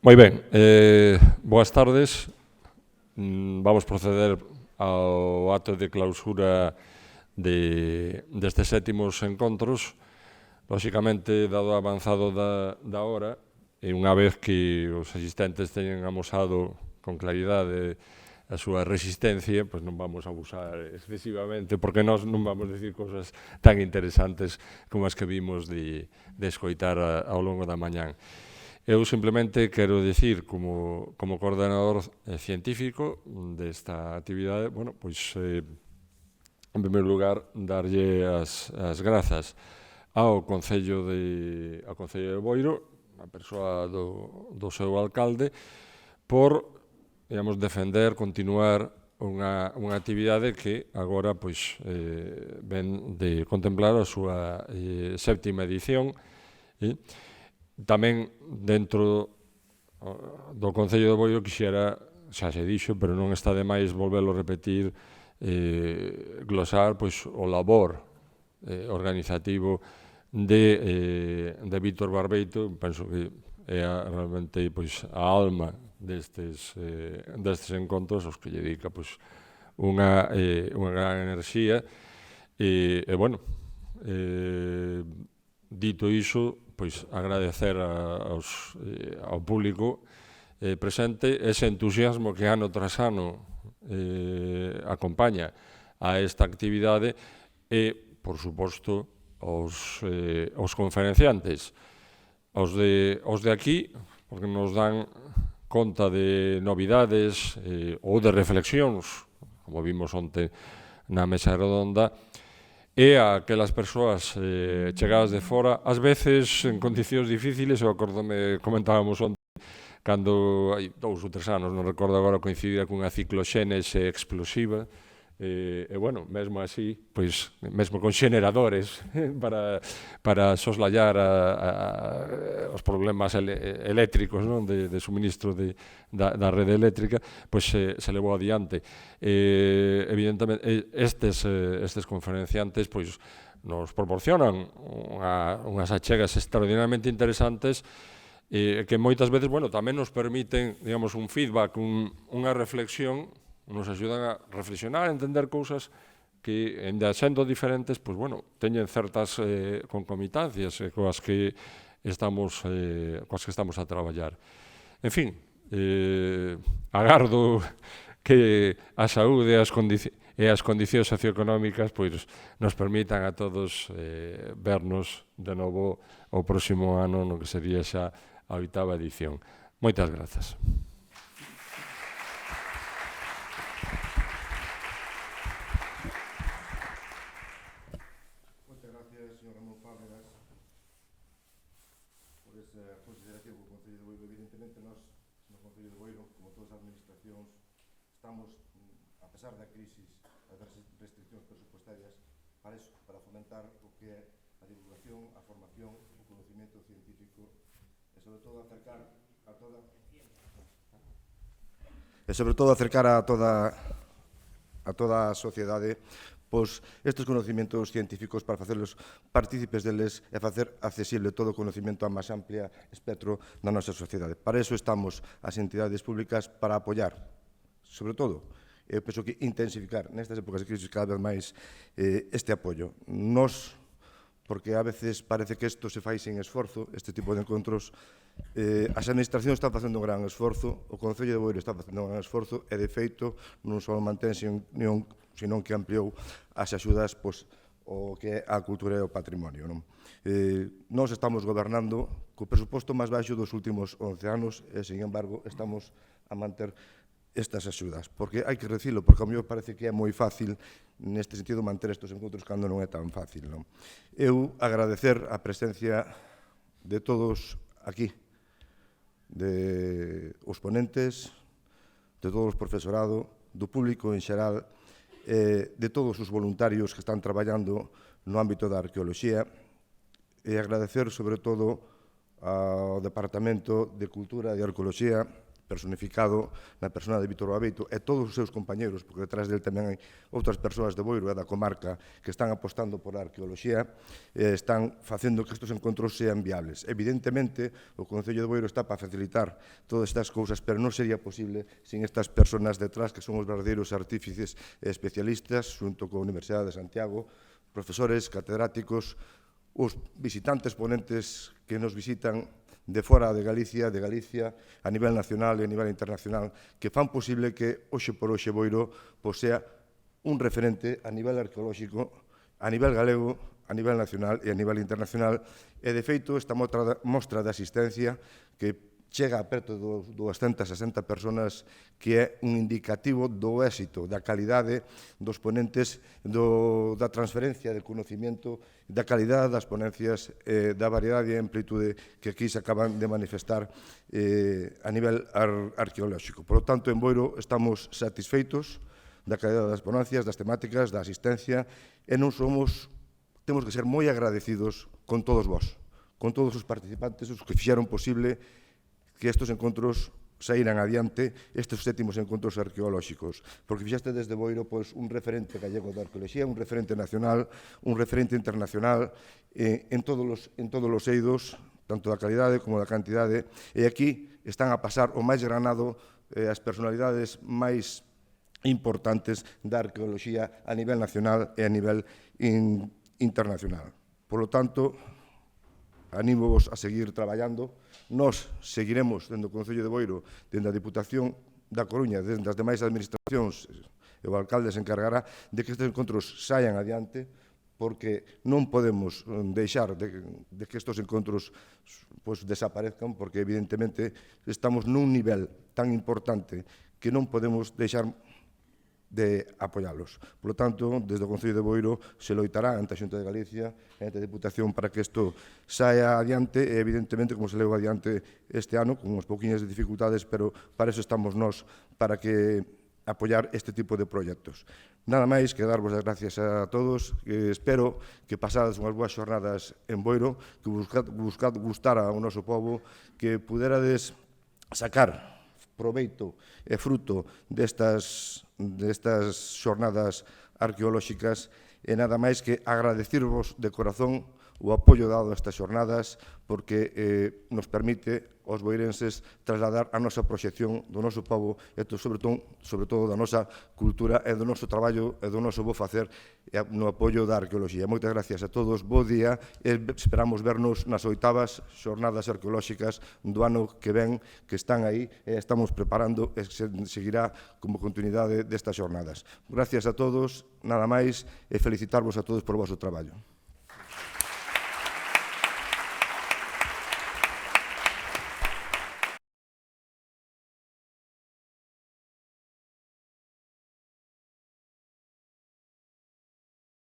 Moi ben, boas tardes. Vamos proceder ao acto de clausura destes sétimos encontros. Lóxicamente, dado o avanzado da hora, e unha vez que os asistentes teñen amosado con claridade a súa resistencia, pois non vamos a abusar excesivamente, porque nós non vamos a decir cousas tan interesantes como as que vimos de escoitar ao longo da mañán. Eu simplemente quero dicir, como coordenador científico desta actividade, bueno, pois, en primeiro lugar, darlle as grazas ao Concello de Boiro, a persoa do seu alcalde, por, digamos, defender, continuar unha actividade que agora, pois, ven de contemplar a súa séptima edición, e tamén dentro do Concello de Boiro quixera, xa se dixo, pero non está de máis volvelo a repetir, glosar pois, o labor organizativo de Víctor Barbeito. Penso que é realmente pois, a alma destes encontros, aos que lle dedica pois, unha gran enerxía. E bueno, dito iso, pois agradecer ao público presente ese entusiasmo que ano tras ano acompaña a esta actividade e, por suposto, os conferenciantes, os de aquí, porque nos dan conta de novidades ou de reflexións, como vimos onte na mesa redonda, e a aquelas persoas chegadas de fora, ás veces en condicións difíciles. Eu acordome, comentábamos onte, cando hai 2 ou 3 anos, non recordo agora, coincidira cunha cicloxénese explosiva, e bueno, mesmo así, pois, mesmo con xeneradores para soslayar os problemas eléctricos, non, de suministro da rede eléctrica, pois se levou adiante. Evidentemente, estes conferenciantes pois nos proporcionan unhas achegas extraordinariamente interesantes que moitas veces, bueno, tamén nos permiten, digamos, un feedback, unha reflexión, nos axudan a reflexionar, a entender cousas que, ainda sendo diferentes, pois, bueno, teñen certas concomitancias coas que estamos a traballar. En fin, agardo que a saúde e as condicións socioeconómicas pois nos permitan a todos vernos de novo o próximo ano, no que sería xa a 8ª edición. Moitas grazas. Estamos, a pesar da crisis e das restriccións presupuestarias, para eso, para fomentar o que é a divulgación, a formación, o conocimiento científico e, sobre todo, acercar a toda a sociedade pois estes conocimientos científicos para facerlos partícipes deles e facer accesible todo o conocimento a máis amplia espectro da nosa sociedade. Para eso estamos as entidades públicas, para apoiar, sobre todo, eu penso que intensificar nestas épocas de crisis cada vez máis este apoio. Nos, porque a veces parece que isto se fai sin esforzo, este tipo de encontros, as administracións están facendo un gran esforzo, o Concello de Boiro está facendo un gran esforzo e, de feito, non só mantén, senón que ampliou as axudas o que é a cultura e o patrimonio. Nós estamos gobernando co presuposto máis baixo dos últimos 11 anos e, sin embargo, estamos a manter estas axudas, porque hai que recilo, porque a mí parece que é moi fácil neste sentido manter estes encontros cando non é tan fácil. Eu agradecer a presencia de todos aquí, de os ponentes, de todos os profesorado, do público en xeral, de todos os voluntarios que están traballando no ámbito da arqueoloxía, e agradecer sobre todo ao Departamento de Cultura e de Arqueoloxía personificado na persona de Vítor Abeito e todos os seus compañeros, porque detrás del tamén hai outras persoas de Boiro e da comarca que están apostando por a arqueoloxía e están facendo que estes encontros sean viables. Evidentemente, o Concello de Boiro está para facilitar todas estas cousas, pero non sería posible sin estas persoas detrás que son os verdadeiros artífices e especialistas, xunto coa Universidade de Santiago, profesores, catedráticos, os visitantes ponentes que nos visitan de fora de Galicia, a nivel nacional e a nivel internacional, que fan posible que, hoxe por hoxe, Boiro sea un referente a nivel arqueolóxico, a nivel galego, a nivel nacional e a nivel internacional. E, de feito, esta mostra de asistencia que chega a perto de 260 persoas, que é un indicativo do éxito, da calidade dos ponentes, da transferencia de conocimiento, da calidade das ponencias, da variedade e amplitude que aquí se acaban de manifestar a nivel arqueolóxico. Por lo tanto, en Boiro estamos satisfeitos da calidade das ponencias, das temáticas, da asistencia, e temos que ser moi agradecidos con todos vós, con todos os participantes, os que fixeron posible que estes encontros saíran adiante, estes 7º encontros arqueolóxicos, porque fixaste desde Boiro un referente gallego da arqueoloxía, un referente nacional, un referente internacional en todos os eidos, tanto da calidade como da cantidade, e aquí están a pasar o máis granado as personalidades máis importantes da arqueoloxía a nivel nacional e a nivel internacional. Por lo tanto, anímovos a seguir traballando. Nós seguiremos dentro do Concello de Boiro, dentro da Diputación da Coruña, dentro das demais administracións, e o alcalde se encargará de que estes encontros saian adiante, porque non podemos deixar de que estes encontros desaparezcan, porque evidentemente estamos nun nivel tan importante que non podemos deixar de apoialos. Por lo tanto, desde o Concello de Boiro se loitará ante a Xunta de Galicia e ante a Diputación para que isto saia adiante e, evidentemente, como se leu adiante este ano, con unhas pouquiñas de dificultades, pero para eso estamos nós, para que apoiar este tipo de proxectos. Nada máis que darvos as gracias a todos, que espero que pasades unhas boas xornadas en Boiro, que gustar ao noso povo, que puderades sacar proveito e fruto destas xornadas arqueolóxicas e nada máis que agradecirvos de corazón o apoio dado a estas xornadas, porque nos permite aos boirenses trasladar a nosa proxección do noso povo e sobre todo da nosa cultura e do noso traballo e do noso bo facer no apoio da arqueoloxía. Moitas gracias a todos, bo día e esperamos vernos nas 8ª xornadas arqueolóxicas do ano que ven, que están aí e estamos preparando e seguirá como continuidade destas xornadas. Gracias a todos, nada máis e felicitarvos a todos por o vosso traballo.